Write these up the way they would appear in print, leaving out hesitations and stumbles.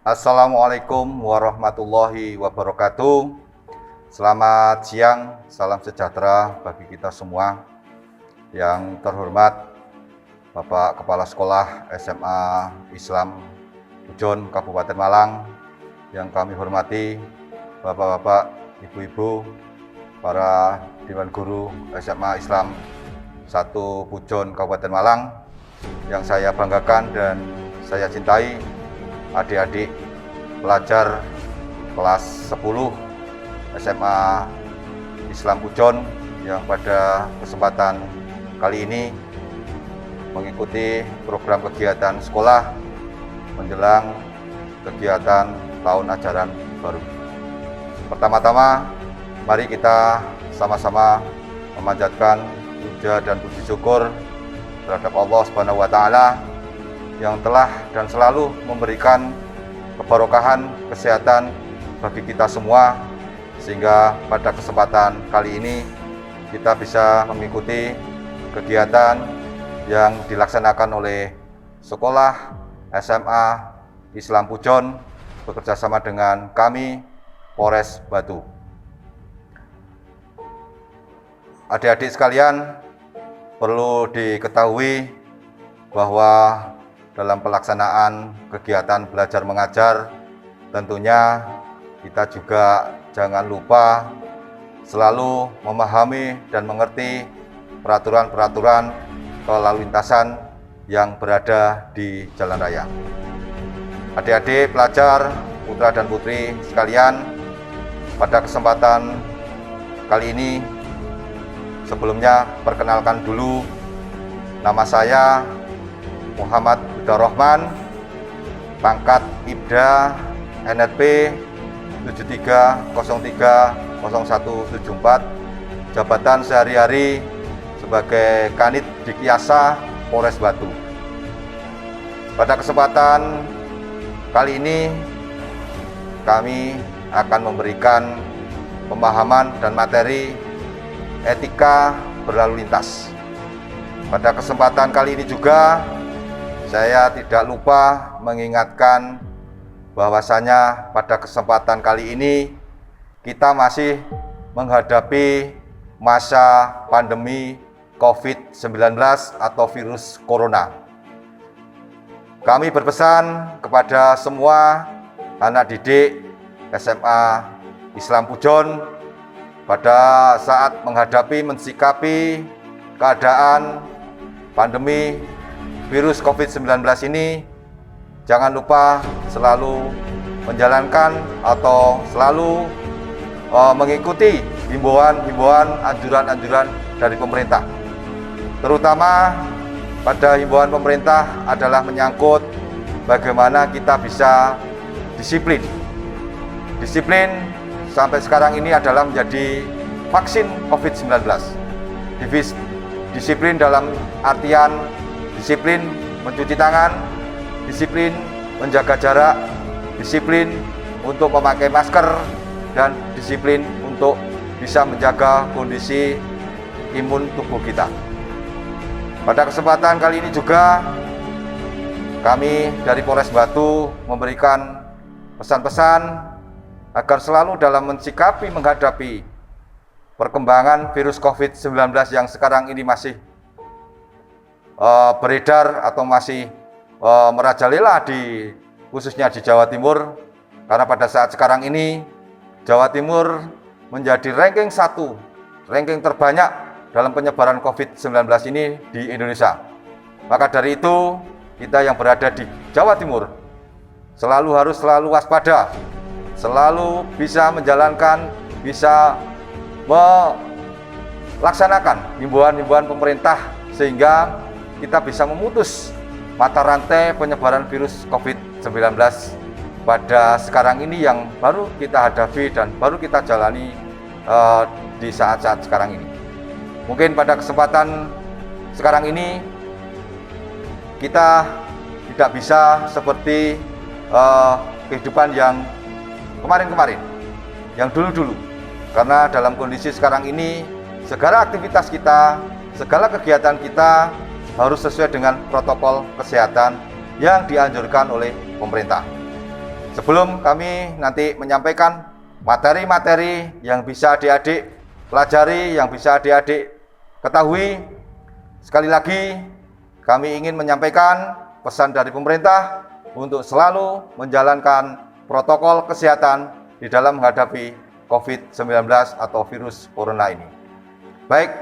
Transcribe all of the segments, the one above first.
Assalamualaikum warahmatullahi wabarakatuh. Selamat siang, salam sejahtera bagi kita semua. Yang terhormat Bapak Kepala Sekolah SMA Islam Pujon Kabupaten Malang, yang kami hormati Bapak-bapak, Ibu-ibu, para Dewan Guru SMA Islam 1 Pujon Kabupaten Malang, yang saya banggakan dan saya cintai, adik-adik pelajar kelas 10 SMA Islam Pujon yang pada kesempatan kali ini mengikuti program kegiatan sekolah menjelang kegiatan tahun ajaran baru. Pertama-tama, mari kita sama-sama memanjatkan puja dan puji syukur terhadap Allah Subhanahu wa Ta'ala yang telah dan selalu memberikan keberkahan kesehatan bagi kita semua, sehingga pada kesempatan kali ini kita bisa mengikuti kegiatan yang dilaksanakan oleh Sekolah SMA Islam Pujon bekerjasama dengan kami Polres Batu. Adik-adik sekalian, perlu diketahui bahwa dalam pelaksanaan kegiatan belajar mengajar, tentunya kita juga jangan lupa selalu memahami dan mengerti peraturan-peraturan lalu lintasan yang berada di jalan raya. Adik-adik pelajar, putra dan putri sekalian, pada kesempatan kali ini sebelumnya perkenalkan dulu, nama saya Muhammad Huda Rohman, pangkat Ibda NRP 73030174, jabatan sehari-hari sebagai Kanit Dikyasa Polres Batu. Pada kesempatan kali ini kami akan memberikan pemahaman dan materi etika berlalu lintas. Pada kesempatan kali ini juga saya tidak lupa mengingatkan bahwasanya pada kesempatan kali ini kita masih menghadapi masa pandemi COVID-19 atau virus corona. Kami berpesan kepada semua anak didik SMA Islam Pujon pada saat mensikapi keadaan pandemi virus COVID-19 ini, jangan lupa selalu menjalankan atau selalu mengikuti himbauan-himbauan, anjuran-anjuran dari pemerintah. Terutama pada himbauan pemerintah adalah menyangkut bagaimana kita bisa disiplin. Disiplin sampai sekarang ini adalah menjadi vaksin COVID-19. Disiplin dalam artian disiplin mencuci tangan, disiplin menjaga jarak, disiplin untuk memakai masker, dan disiplin untuk bisa menjaga kondisi imun tubuh kita. Pada kesempatan kali ini juga kami dari Polres Batu memberikan pesan-pesan agar selalu dalam menghadapi perkembangan virus COVID-19 yang sekarang ini masih beredar atau masih merajalela khususnya di Jawa Timur, karena pada saat sekarang ini Jawa Timur menjadi ranking terbanyak dalam penyebaran COVID-19 ini di Indonesia. Maka dari itu kita yang berada di Jawa Timur harus selalu waspada, selalu bisa melaksanakan himbauan-himbauan pemerintah, sehingga kita bisa memutus mata rantai penyebaran virus COVID-19 pada sekarang ini yang baru kita hadapi dan baru kita jalani di saat-saat sekarang ini. Mungkin pada kesempatan sekarang ini kita tidak bisa seperti kehidupan yang kemarin-kemarin, yang dulu-dulu. Karena dalam kondisi sekarang ini segala aktivitas kita, segala kegiatan kita harus sesuai dengan protokol kesehatan yang dianjurkan oleh pemerintah. Sebelum kami nanti menyampaikan materi-materi yang bisa adik-adik pelajari, yang bisa adik-adik ketahui, sekali lagi kami ingin menyampaikan pesan dari pemerintah untuk selalu menjalankan protokol kesehatan di dalam menghadapi COVID-19 atau virus corona ini. Baik,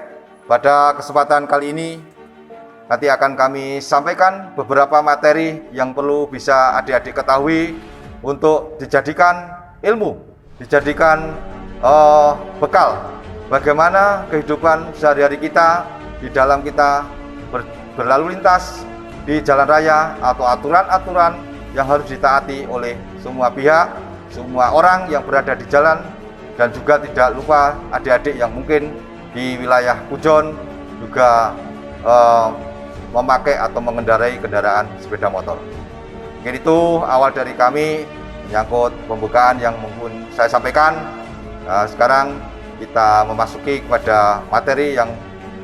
pada kesempatan kali ini nanti akan kami sampaikan beberapa materi yang perlu bisa adik-adik ketahui untuk dijadikan ilmu, dijadikan bekal bagaimana kehidupan sehari-hari kita di dalam kita berlalu lintas di jalan raya, atau aturan-aturan yang harus ditaati oleh semua pihak, semua orang yang berada di jalan, dan juga tidak lupa adik-adik yang mungkin di wilayah Pujon juga memakai atau mengendarai kendaraan sepeda motor. Mungkin itu awal dari kami menyangkut pembukaan yang mungkin saya sampaikan. Nah, sekarang kita memasuki kepada materi yang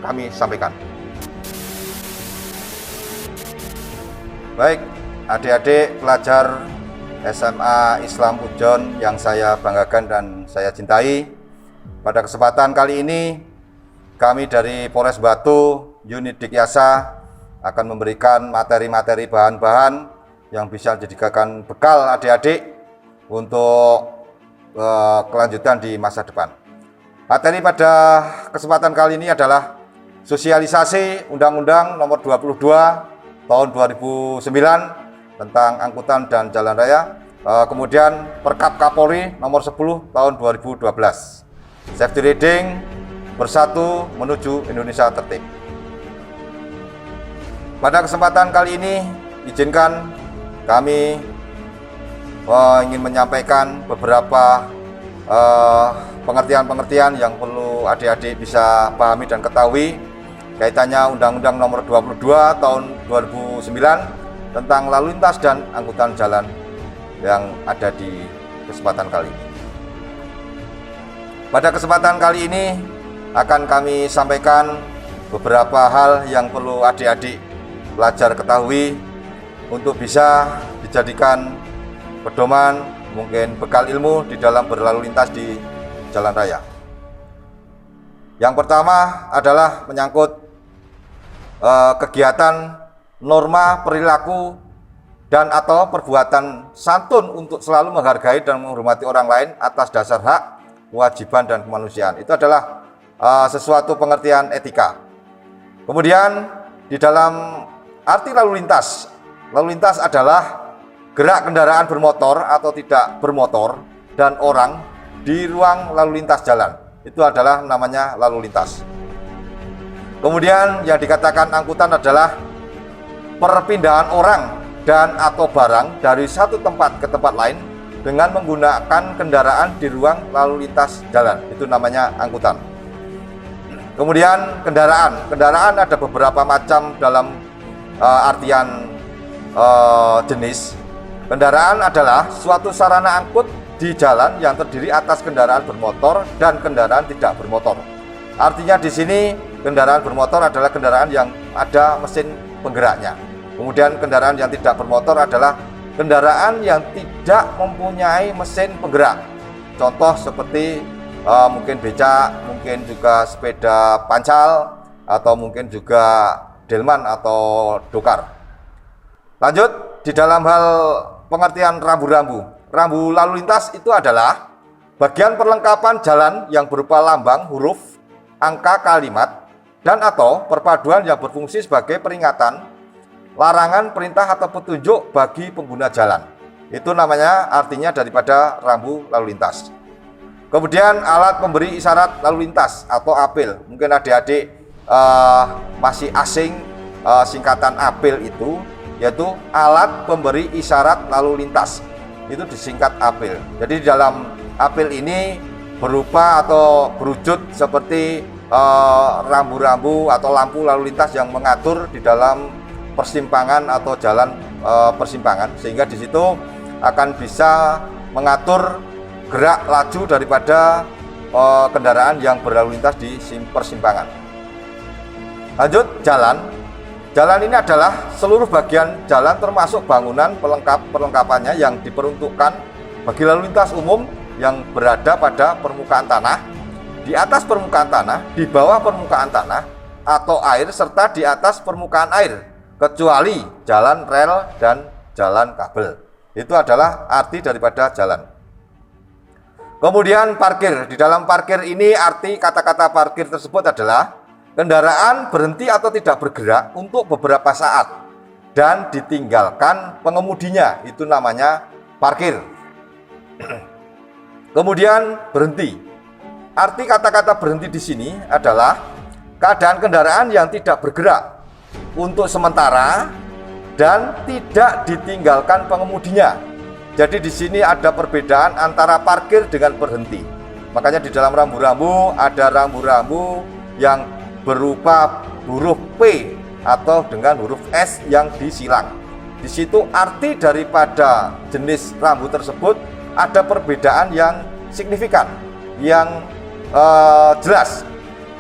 kami sampaikan. Baik, adik-adik pelajar SMA Islam Pujon yang saya banggakan dan saya cintai, pada kesempatan kali ini kami dari Polres Batu Unit Dikyasa akan memberikan materi-materi bahan-bahan yang bisa dijadikan bekal adik-adik untuk kelanjutan di masa depan. Materi pada kesempatan kali ini adalah sosialisasi Undang-Undang Nomor 22 Tahun 2009 tentang angkutan dan jalan raya, kemudian Perkap Kapolri Nomor 10 Tahun 2012, Safety Riding Bersatu Menuju Indonesia Tertib. Pada kesempatan kali ini izinkan kami ingin menyampaikan beberapa pengertian-pengertian yang perlu adik-adik bisa pahami dan ketahui kaitannya Undang-Undang Nomor 22 Tahun 2009 tentang lalu lintas dan angkutan jalan yang ada di kesempatan kali ini. Pada kesempatan kali ini akan kami sampaikan beberapa hal yang perlu adik-adik pelajar ketahui untuk bisa dijadikan pedoman, mungkin bekal ilmu di dalam berlalu lintas di jalan raya. Yang pertama adalah menyangkut kegiatan norma perilaku dan atau perbuatan santun untuk selalu menghargai dan menghormati orang lain atas dasar hak, kewajiban dan kemanusiaan. Itu adalah sesuatu pengertian etika. Kemudian di dalam arti lalu lintas adalah gerak kendaraan bermotor atau tidak bermotor dan orang di ruang lalu lintas jalan. Itu adalah namanya lalu lintas. Kemudian yang dikatakan angkutan adalah perpindahan orang dan atau barang dari satu tempat ke tempat lain dengan menggunakan kendaraan di ruang lalu lintas jalan. Itu namanya angkutan. Kemudian kendaraan ada beberapa macam dalam artian jenis. Kendaraan adalah suatu sarana angkut di jalan yang terdiri atas kendaraan bermotor dan kendaraan tidak bermotor. Artinya di sini kendaraan bermotor adalah kendaraan yang ada mesin penggeraknya. Kemudian kendaraan yang tidak bermotor adalah kendaraan yang tidak mempunyai mesin penggerak. Contoh seperti mungkin becak, mungkin juga sepeda pancal, atau mungkin juga delman atau dokar. Lanjut, di dalam hal pengertian rambu-rambu. Rambu lalu lintas itu adalah bagian perlengkapan jalan yang berupa lambang, huruf, angka, kalimat, dan atau perpaduan yang berfungsi sebagai peringatan, larangan, perintah, atau petunjuk bagi pengguna jalan. Itu namanya artinya daripada rambu lalu lintas. Kemudian alat pemberi isyarat lalu lintas atau APIL. Mungkin adik-adik masih asing singkatan APIL itu, yaitu alat pemberi isyarat lalu lintas. Itu disingkat APIL. Jadi di dalam APIL ini berupa atau berwujud seperti rambu-rambu atau lampu lalu lintas yang mengatur di dalam persimpangan atau jalan persimpangan, sehingga di situ akan bisa mengatur gerak laju daripada kendaraan yang berlalu lintas di persimpangan. Lanjut, jalan. Jalan ini adalah seluruh bagian jalan termasuk bangunan perlengkapannya yang diperuntukkan bagi lalu lintas umum yang berada pada permukaan tanah, di atas permukaan tanah, di bawah permukaan tanah, atau air, serta di atas permukaan air, kecuali jalan rel dan jalan kabel. Itu adalah arti daripada jalan. Kemudian parkir. Di dalam parkir ini arti kata-kata parkir tersebut adalah kendaraan berhenti atau tidak bergerak untuk beberapa saat dan ditinggalkan pengemudinya. Itu namanya parkir. Kemudian berhenti. Arti kata-kata berhenti di sini adalah keadaan kendaraan yang tidak bergerak untuk sementara dan tidak ditinggalkan pengemudinya. Jadi di sini ada perbedaan antara parkir dengan berhenti. Makanya di dalam rambu-rambu ada rambu-rambu yang berupa huruf P atau dengan huruf S yang disilang. Di situ arti daripada jenis rambu tersebut ada perbedaan yang signifikan, yang jelas.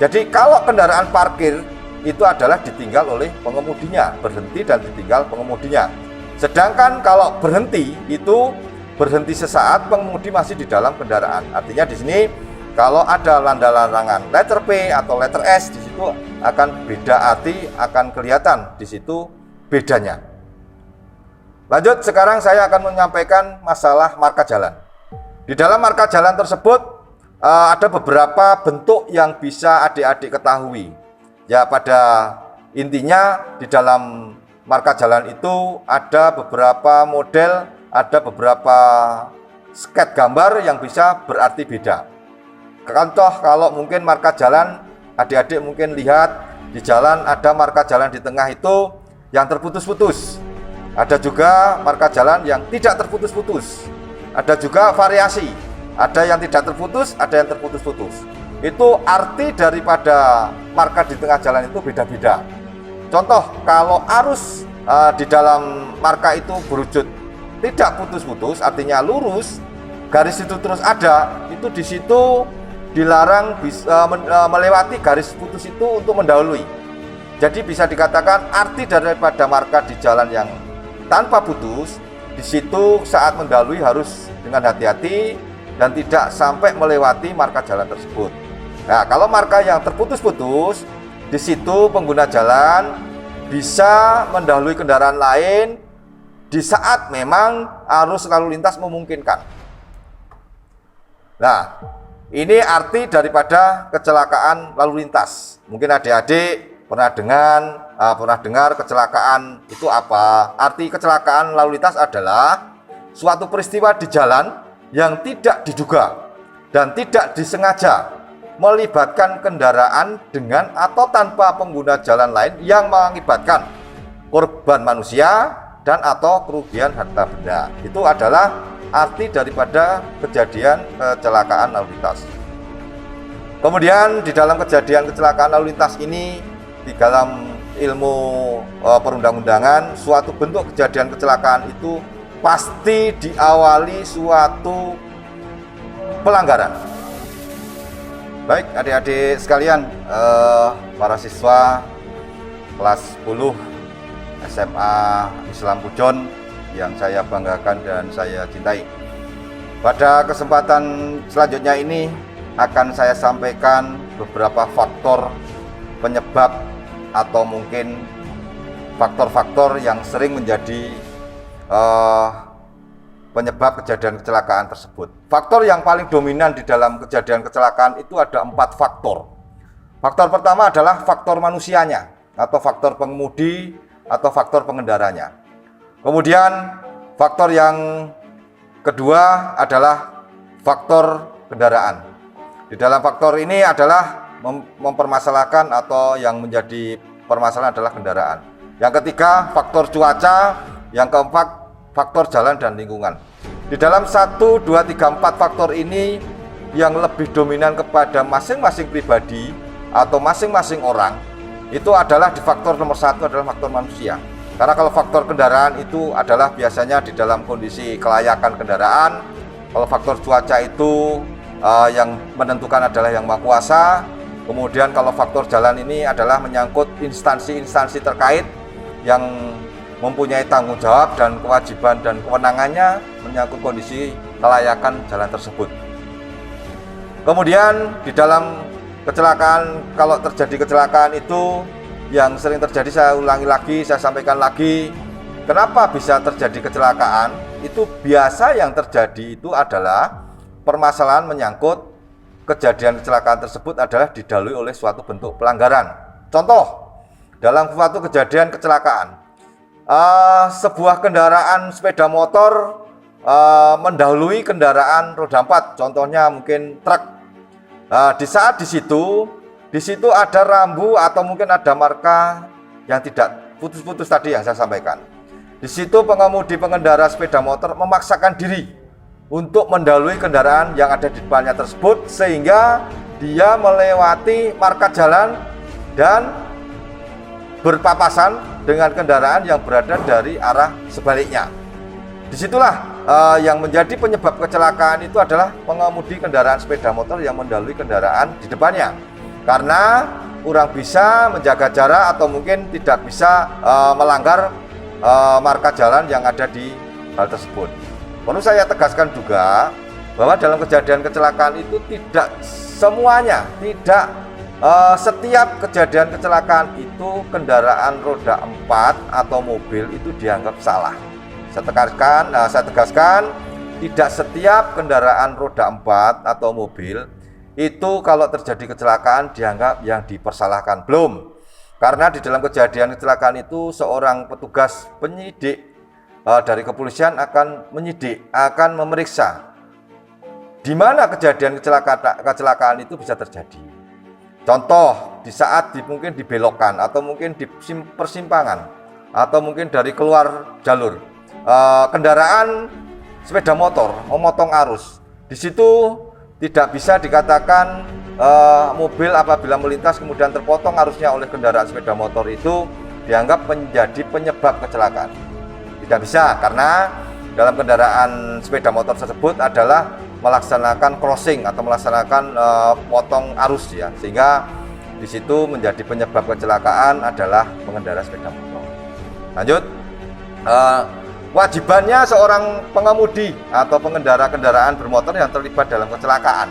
Jadi kalau kendaraan parkir itu adalah ditinggal oleh pengemudinya, berhenti dan ditinggal pengemudinya. Sedangkan kalau berhenti itu berhenti sesaat, pengemudi masih di dalam kendaraan. Artinya di sini kalau ada larangan letter P atau letter S, di situ akan beda arti, akan kelihatan di situ bedanya. Lanjut, sekarang saya akan menyampaikan masalah marka jalan. Di dalam marka jalan tersebut ada beberapa bentuk yang bisa adik-adik ketahui. Ya, pada intinya di dalam marka jalan itu ada beberapa model, ada beberapa sket gambar yang bisa berarti beda. Contoh, kalau mungkin marka jalan, adik-adik mungkin lihat di jalan ada marka jalan di tengah itu yang terputus-putus. Ada juga marka jalan yang tidak terputus-putus. Ada juga variasi, ada yang tidak terputus, ada yang terputus-putus. Itu arti daripada marka di tengah jalan itu beda-beda. Contoh, kalau arus di dalam marka itu berwujud tidak putus-putus, artinya lurus, garis itu terus ada, itu di situ dilarang melewati garis putus itu untuk mendahului. Jadi bisa dikatakan arti daripada marka di jalan yang tanpa putus, di situ saat mendahului harus dengan hati-hati dan tidak sampai melewati marka jalan tersebut. Nah, kalau marka yang terputus-putus, di situ pengguna jalan bisa mendahului kendaraan lain di saat memang arus lalu lintas memungkinkan. Nah, ini arti daripada kecelakaan lalu lintas. Mungkin adik-adik pernah dengar kecelakaan itu apa? Arti kecelakaan lalu lintas adalah suatu peristiwa di jalan yang tidak diduga dan tidak disengaja melibatkan kendaraan dengan atau tanpa pengguna jalan lain yang mengakibatkan korban manusia dan atau kerugian harta benda. Itu adalah arti daripada kejadian kecelakaan lalu lintas. Kemudian di dalam kejadian kecelakaan lalu lintas ini, di dalam ilmu perundang-undangan, suatu bentuk kejadian kecelakaan itu pasti diawali suatu pelanggaran. Baik adik-adik sekalian, para siswa kelas 10 SMA Islam Pujon yang saya banggakan dan saya cintai. Pada kesempatan selanjutnya ini akan saya sampaikan beberapa faktor penyebab atau mungkin faktor-faktor yang sering menjadi penyebab kejadian kecelakaan tersebut. Faktor yang paling dominan di dalam kejadian kecelakaan itu ada 4 faktor. Faktor pertama adalah faktor manusianya atau faktor pengemudi atau faktor pengendaranya. Kemudian faktor yang kedua adalah faktor kendaraan. Di dalam faktor ini adalah mempermasalahkan atau yang menjadi permasalahan adalah kendaraan. Yang ketiga faktor cuaca, yang keempat faktor jalan dan lingkungan. Di dalam 1, 2, 3, 4 faktor ini yang lebih dominan kepada masing-masing pribadi atau masing-masing orang itu adalah di faktor nomor 1 adalah faktor manusia. Karena kalau faktor kendaraan itu adalah biasanya di dalam kondisi kelayakan kendaraan. Kalau faktor cuaca itu yang menentukan adalah Yang Maha Kuasa. Kemudian kalau faktor jalan ini adalah menyangkut instansi-instansi terkait yang mempunyai tanggung jawab dan kewajiban dan kewenangannya menyangkut kondisi kelayakan jalan tersebut. Kemudian di dalam kecelakaan, kalau terjadi kecelakaan itu yang sering terjadi, saya ulangi lagi, saya sampaikan lagi, kenapa bisa terjadi kecelakaan? Itu biasa yang terjadi itu adalah permasalahan menyangkut kejadian kecelakaan tersebut adalah didahului oleh suatu bentuk pelanggaran. Contoh, dalam suatu kejadian kecelakaan, sebuah kendaraan sepeda motor mendahului kendaraan roda 4, contohnya mungkin truk. Di saat di situ ada rambu atau mungkin ada marka yang tidak putus-putus tadi yang saya sampaikan. Di situ pengendara sepeda motor memaksakan diri untuk mendahului kendaraan yang ada di depannya tersebut, sehingga dia melewati marka jalan dan berpapasan dengan kendaraan yang berada dari arah sebaliknya. Disitulah yang menjadi penyebab kecelakaan itu adalah pengemudi kendaraan sepeda motor yang mendahului kendaraan di depannya, karena kurang bisa menjaga jarak atau mungkin tidak bisa melanggar marka jalan yang ada di hal tersebut. Perlu saya tegaskan juga bahwa dalam kejadian kecelakaan itu tidak semuanya, tidak setiap kejadian kecelakaan itu kendaraan roda 4 atau mobil itu dianggap salah. Saya tegaskan, tidak setiap kendaraan roda 4 atau mobil itu kalau terjadi kecelakaan dianggap yang dipersalahkan. Belum. Karena di dalam kejadian kecelakaan itu seorang petugas penyidik dari kepolisian akan menyidik, akan memeriksa di mana kejadian kecelakaan itu bisa terjadi. Contoh, di saat mungkin dibelokkan atau mungkin di persimpangan atau mungkin dari keluar jalur, kendaraan sepeda motor memotong arus. Di situ tidak bisa dikatakan mobil apabila melintas kemudian terpotong arusnya oleh kendaraan sepeda motor itu dianggap menjadi penyebab kecelakaan. Tidak bisa, karena dalam kendaraan sepeda motor tersebut adalah melaksanakan crossing atau melaksanakan potong arus ya, sehingga di situ menjadi penyebab kecelakaan adalah pengendara sepeda motor. Lanjut, wajibannya seorang pengemudi atau pengendara kendaraan bermotor yang terlibat dalam kecelakaan.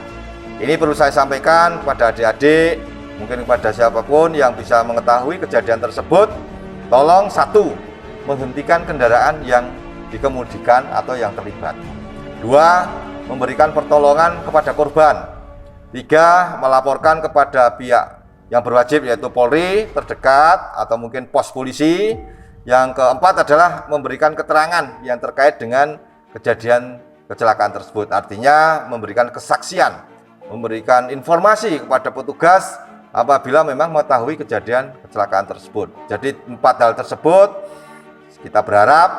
Ini perlu saya sampaikan kepada adik-adik, mungkin kepada siapapun yang bisa mengetahui kejadian tersebut, tolong 1, menghentikan kendaraan yang dikemudikan atau yang terlibat. 2, memberikan pertolongan kepada korban. 3, melaporkan kepada pihak yang berwajib yaitu Polri terdekat atau mungkin pos polisi. Yang keempat adalah memberikan keterangan yang terkait dengan kejadian kecelakaan tersebut. Artinya memberikan kesaksian, memberikan informasi kepada petugas apabila memang mengetahui kejadian kecelakaan tersebut. Jadi 4 hal tersebut kita berharap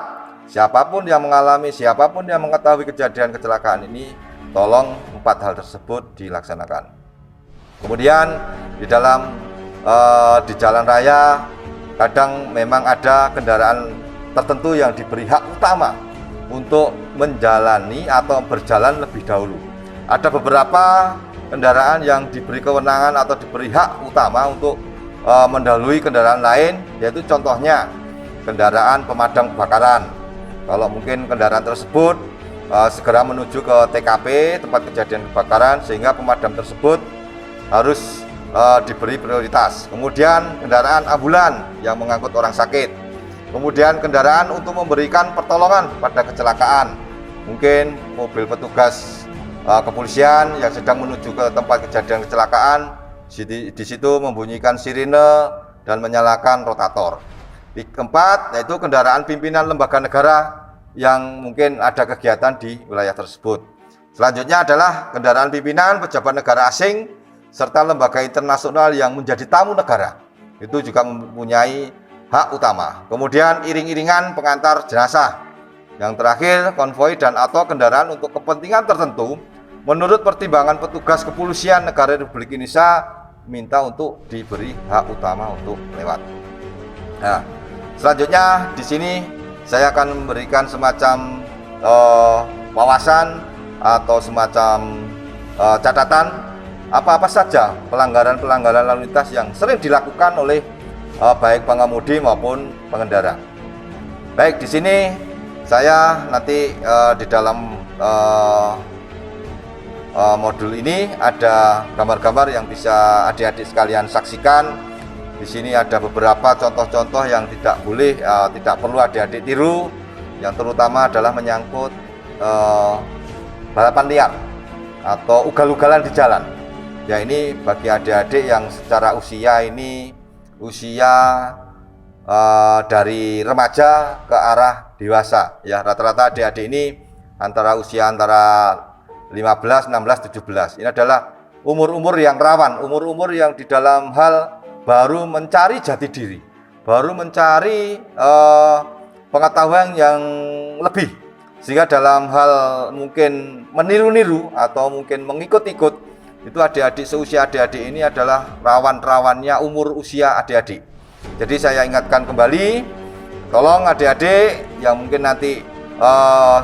siapapun yang mengalami, siapapun yang mengetahui kejadian kecelakaan ini, tolong 4 hal tersebut dilaksanakan. Kemudian di jalan raya kadang memang ada kendaraan tertentu yang diberi hak utama untuk menjalani atau berjalan lebih dahulu. Ada beberapa kendaraan yang diberi kewenangan atau diberi hak utama untuk mendahului kendaraan lain, yaitu contohnya kendaraan pemadam kebakaran. Kalau mungkin kendaraan tersebut segera menuju ke TKP tempat kejadian kebakaran, sehingga pemadam tersebut harus diberi prioritas. Kemudian kendaraan ambulan yang mengangkut orang sakit. Kemudian kendaraan untuk memberikan pertolongan pada kecelakaan. Mungkin mobil petugas kepolisian yang sedang menuju ke tempat kejadian kecelakaan, di situ membunyikan sirine dan menyalakan rotator. Keempat, yaitu kendaraan pimpinan lembaga negara yang mungkin ada kegiatan di wilayah tersebut. Selanjutnya adalah kendaraan pimpinan pejabat negara asing serta lembaga internasional yang menjadi tamu negara. Itu juga mempunyai hak utama. Kemudian iring-iringan pengantar jenazah. Yang terakhir, konvoi dan atau kendaraan untuk kepentingan tertentu menurut pertimbangan petugas kepolisian negara Republik Indonesia minta untuk diberi hak utama untuk lewat. Nah, selanjutnya di sini saya akan memberikan semacam wawasan atau semacam catatan apa-apa saja pelanggaran lalu lintas yang sering dilakukan oleh baik pengemudi maupun pengendara. Baik, di sini saya nanti di dalam modul ini ada gambar-gambar yang bisa adik-adik sekalian saksikan. Di sini ada beberapa contoh-contoh yang tidak boleh, tidak perlu adik-adik tiru. Yang terutama adalah menyangkut balapan liar atau ugal-ugalan di jalan. Ya, ini bagi adik-adik yang secara usia ini dari remaja ke arah dewasa. Ya, rata-rata adik-adik ini usia antara 15, 16, 17. Ini adalah umur-umur yang rawan, umur-umur yang di dalam hal baru mencari jati diri, baru mencari pengetahuan yang lebih, sehingga dalam hal mungkin meniru-niru atau mungkin mengikut-ikut, itu adik-adik seusia adik-adik ini adalah rawan-rawannya umur usia adik-adik. Jadi saya ingatkan kembali, tolong adik-adik yang mungkin nanti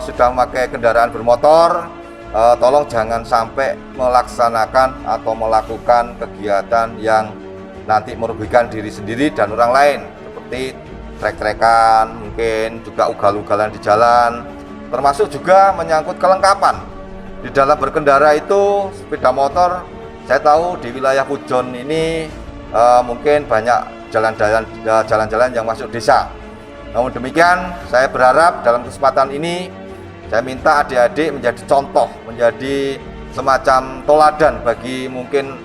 sudah memakai kendaraan bermotor, tolong jangan sampai melaksanakan atau melakukan kegiatan yang nanti merugikan diri sendiri dan orang lain, seperti trek-trekan, mungkin juga ugal-ugalan di jalan, termasuk juga menyangkut kelengkapan. Di dalam berkendara itu, sepeda motor, saya tahu di wilayah Pujon ini mungkin banyak jalan-jalan yang masuk desa. Namun demikian, saya berharap dalam kesempatan ini, saya minta adik-adik menjadi contoh, menjadi semacam toladan bagi mungkin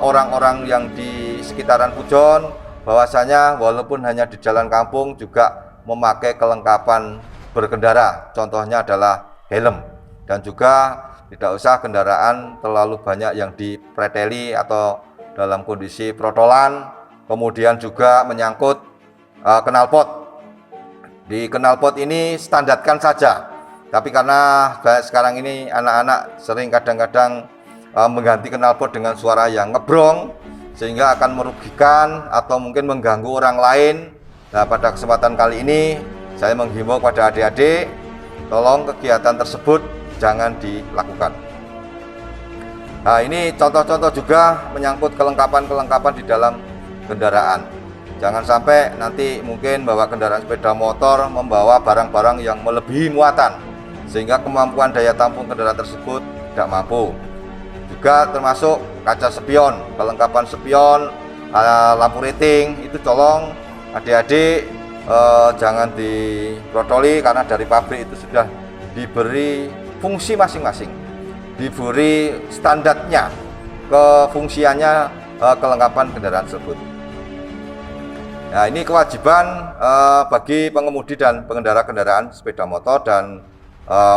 orang-orang yang di sekitaran Pujon, bahwasanya walaupun hanya di jalan kampung juga memakai kelengkapan berkendara. Contohnya adalah helm, dan juga tidak usah kendaraan terlalu banyak yang dipreteli atau dalam kondisi protolan. Kemudian juga menyangkut knalpot. Di knalpot ini standarkan saja, tapi karena sekarang ini anak-anak sering kadang-kadang mengganti knalpot dengan suara yang ngebrong, sehingga akan merugikan atau mungkin mengganggu orang lain. Nah, pada kesempatan kali ini saya menghimbau kepada adik-adik, tolong kegiatan tersebut jangan dilakukan. Nah, ini contoh-contoh juga menyangkut kelengkapan-kelengkapan di dalam kendaraan. Jangan sampai nanti mungkin bawa kendaraan sepeda motor membawa barang-barang yang melebihi muatan, sehingga kemampuan daya tampung kendaraan tersebut tidak mampu. Juga termasuk kaca spion, kelengkapan spion, lampu rating, itu tolong adik-adik jangan diprotoli, karena dari pabrik itu sudah diberi fungsi masing-masing, diberi standarnya, kefungsiannya kelengkapan kendaraan tersebut. Nah, ini kewajiban bagi pengemudi dan pengendara kendaraan sepeda motor dan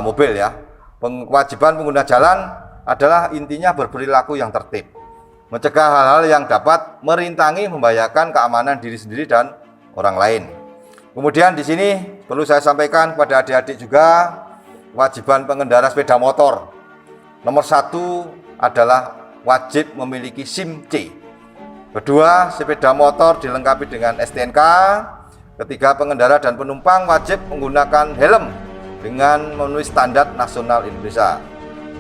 mobil ya. Kewajiban pengguna jalan adalah intinya berperilaku yang tertib, mencegah hal-hal yang dapat merintangi membahayakan keamanan diri sendiri dan orang lain. Kemudian di sini perlu saya sampaikan kepada adik-adik juga, kewajiban pengendara sepeda motor nomor 1 adalah wajib memiliki SIM C. Kedua, sepeda motor dilengkapi dengan STNK. Ketiga, pengendara dan penumpang wajib menggunakan helm dengan memenuhi standar nasional Indonesia.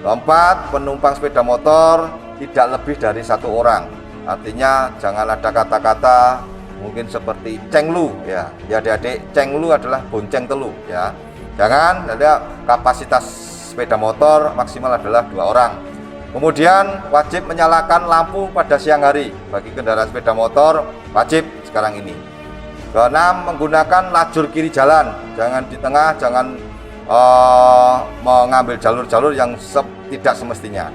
Keempat, penumpang sepeda motor tidak lebih dari 1 orang. Artinya jangan ada kata-kata mungkin seperti cenglu ya. Ya adik-adik, cenglu adalah bonceng telu ya. Jangan, ada kapasitas sepeda motor maksimal adalah 2 orang. Kemudian wajib menyalakan lampu pada siang hari bagi kendaraan sepeda motor, wajib sekarang ini. Keenam, menggunakan lajur kiri jalan, jangan di tengah, jangan mengambil jalur-jalur yang tidak semestinya.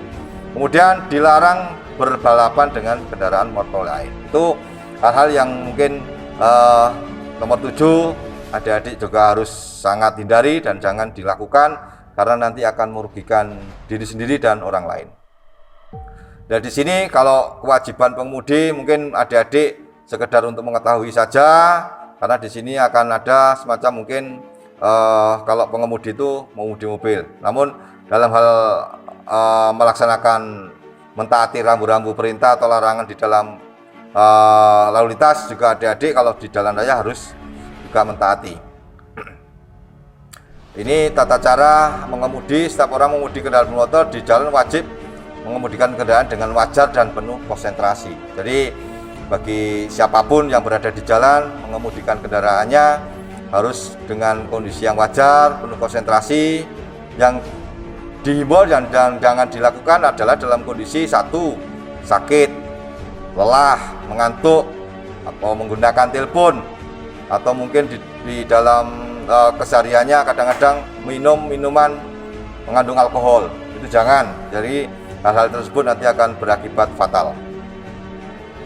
Kemudian dilarang berbalapan dengan kendaraan motor lain. Itu hal-hal yang mungkin nomor 7 adik-adik juga harus sangat hindari dan jangan dilakukan, karena nanti akan merugikan diri sendiri dan orang lain. Dan di sini kalau kewajiban pengemudi mungkin adik-adik sekedar untuk mengetahui saja, karena di sini akan ada semacam mungkin kalau pengemudi itu mengemudi mobil. Namun dalam hal melaksanakan mentaati rambu-rambu perintah atau larangan di dalam lalu lintas, juga adik-adik kalau di jalan raya harus juga mentaati. Ini tata cara mengemudi. Setiap orang mengemudi kendaraan bermotor di jalan wajib mengemudikan kendaraan dengan wajar dan penuh konsentrasi. Jadi bagi siapapun yang berada di jalan mengemudikan kendaraannya harus dengan kondisi yang wajar, penuh konsentrasi. Yang dihimbau dan jangan dilakukan adalah dalam kondisi satu, sakit, lelah, mengantuk, atau menggunakan telepon, atau mungkin di dalam kesehariannya kadang-kadang minum minuman mengandung alkohol. Itu jangan. Jadi hal-hal tersebut nanti akan berakibat fatal.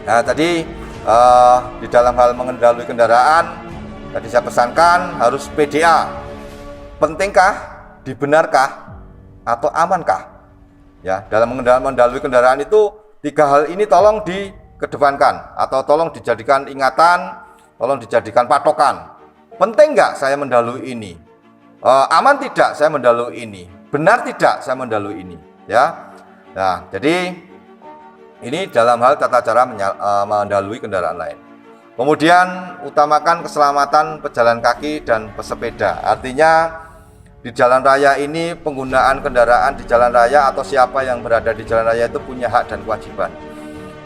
Nah, tadi di dalam hal mengendalikan kendaraan, tadi saya pesankan harus PDA. Pentingkah, dibenarkah, atau amankah? Ya, dalam mengendalikan kendaraan itu 3 hal ini tolong dikedepankan atau tolong dijadikan ingatan, tolong dijadikan patokan. Penting nggak saya mendahului ini? Aman tidak saya mendahului ini? Benar tidak saya mendahului ini? Ya. Nah, jadi ini dalam hal tata cara mendahului kendaraan lain. Kemudian utamakan keselamatan pejalan kaki dan pesepeda. Artinya di jalan raya ini penggunaan kendaraan di jalan raya atau siapa yang berada di jalan raya itu punya hak dan kewajiban.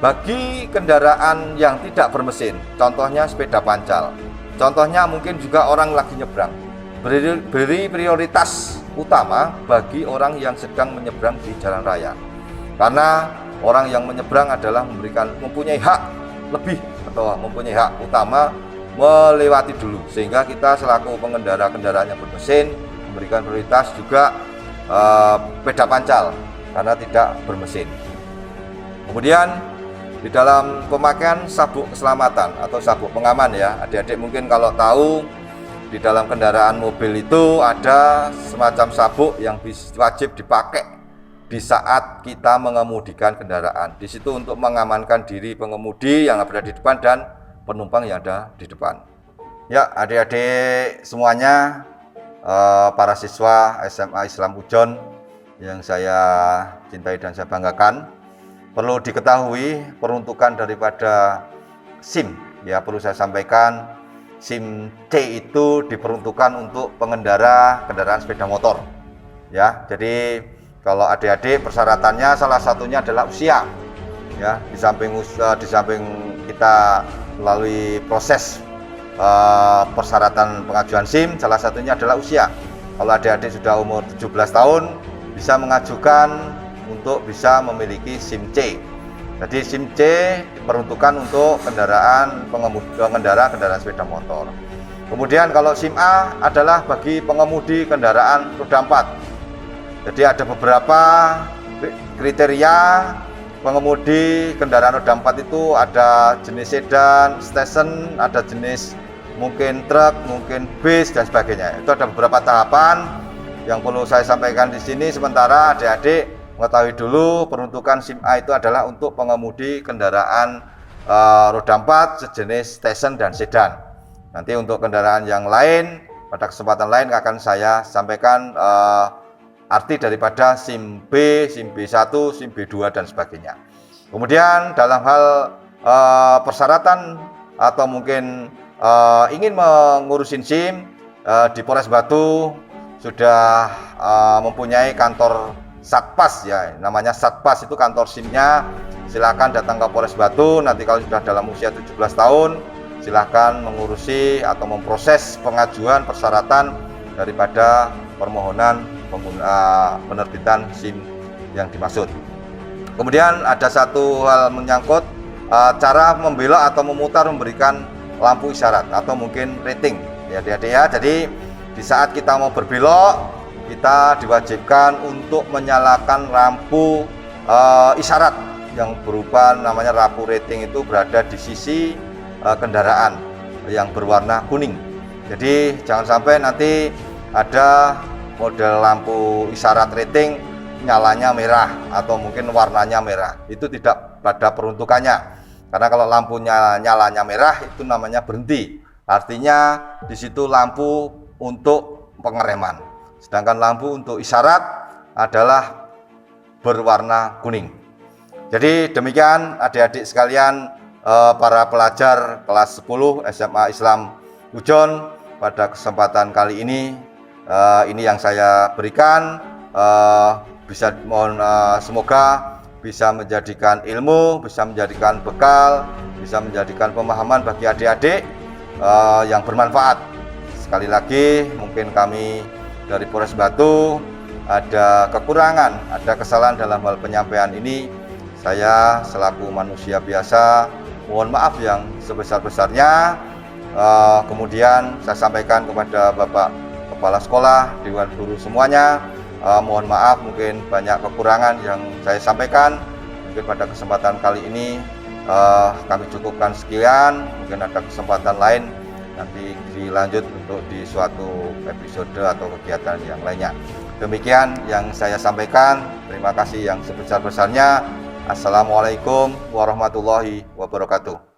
Bagi kendaraan yang tidak bermesin, contohnya sepeda pancal, contohnya mungkin juga orang lagi nyebrang, beri prioritas utama bagi orang yang sedang menyeberang di jalan raya. Karena orang yang menyeberang adalah mempunyai hak lebih atau mempunyai hak utama melewati dulu, sehingga kita selaku pengendara kendaraan yang bermesin memberikan prioritas juga sepeda pancal karena tidak bermesin. Kemudian di dalam pemakaian sabuk keselamatan atau sabuk pengaman, ya adik-adik mungkin kalau tahu di dalam kendaraan mobil itu ada semacam sabuk yang wajib dipakai di saat kita mengemudikan kendaraan. Di situ untuk mengamankan diri pengemudi yang berada di depan dan penumpang yang ada di depan. Ya, adik-adik semuanya, para siswa SMA Islam Ujon yang saya cintai dan saya banggakan, perlu diketahui peruntukan daripada SIM. Ya, perlu saya sampaikan, SIM C itu diperuntukkan untuk pengendara kendaraan sepeda motor. Ya, jadi kalau adik-adik persyaratannya salah satunya adalah usia. Ya, di samping kita melalui proses persyaratan pengajuan SIM, salah satunya adalah usia. Kalau adik-adik sudah umur 17 tahun bisa mengajukan untuk bisa memiliki SIM C. Jadi SIM C diperuntukkan untuk pengendara kendaraan sepeda motor. Kemudian kalau SIM A adalah bagi pengemudi kendaraan roda 4. Jadi ada beberapa kriteria pengemudi kendaraan roda 4 itu, ada jenis sedan, station, ada jenis mungkin truk, mungkin bis dan sebagainya. Itu ada beberapa tahapan yang perlu saya sampaikan di sini. Sementara adik-adik mengetahui dulu peruntukan SIM A itu adalah untuk pengemudi kendaraan roda 4 sejenis station dan sedan. Nanti untuk kendaraan yang lain pada kesempatan lain akan saya sampaikan arti daripada SIM B, SIM B1, SIM B2 dan sebagainya. Kemudian dalam hal persyaratan atau mungkin ingin mengurusin SIM di Polres Batu sudah mempunyai kantor Satpas, ya namanya Satpas itu kantor SIM-nya. Silakan datang ke Polres Batu. Nanti kalau sudah dalam usia 17 tahun silakan mengurusi atau memproses pengajuan persyaratan daripada permohonan penerbitan SIM yang dimaksud. Kemudian ada satu hal menyangkut cara membelok atau memutar memberikan lampu isyarat atau mungkin rating, ya adik-adik ya. Jadi di saat kita mau berbelok, kita diwajibkan untuk menyalakan lampu isyarat yang berupa namanya lampu rating, itu berada di sisi kendaraan yang berwarna kuning. Jadi jangan sampai nanti ada model lampu isyarat rating nyalanya merah atau mungkin warnanya merah. Itu tidak pada peruntukannya. Karena kalau lampunya nyalanya merah itu namanya berhenti. Artinya di situ lampu untuk pengereman. Sedangkan lampu untuk isyarat adalah berwarna kuning. Jadi demikian adik-adik sekalian, para pelajar kelas 10 SMA Islam Ujon, pada kesempatan kali ini yang saya berikan, semoga bisa menjadikan ilmu, bisa menjadikan bekal, bisa menjadikan pemahaman bagi adik-adik yang bermanfaat. Sekali lagi, mungkin kami dari Polres Batu ada kekurangan, ada kesalahan dalam hal penyampaian ini. Saya selaku manusia biasa mohon maaf yang sebesar-besarnya. Kemudian saya sampaikan kepada Bapak Kepala Sekolah, Dewan Guru semuanya, mohon maaf mungkin banyak kekurangan yang saya sampaikan. Mungkin pada kesempatan kali ini kami cukupkan sekian. Mungkin ada kesempatan lain nanti dilanjut untuk di suatu episode atau kegiatan yang lainnya. Demikian yang saya sampaikan. Terima kasih yang sebesar-besarnya. Assalamualaikum warahmatullahi wabarakatuh.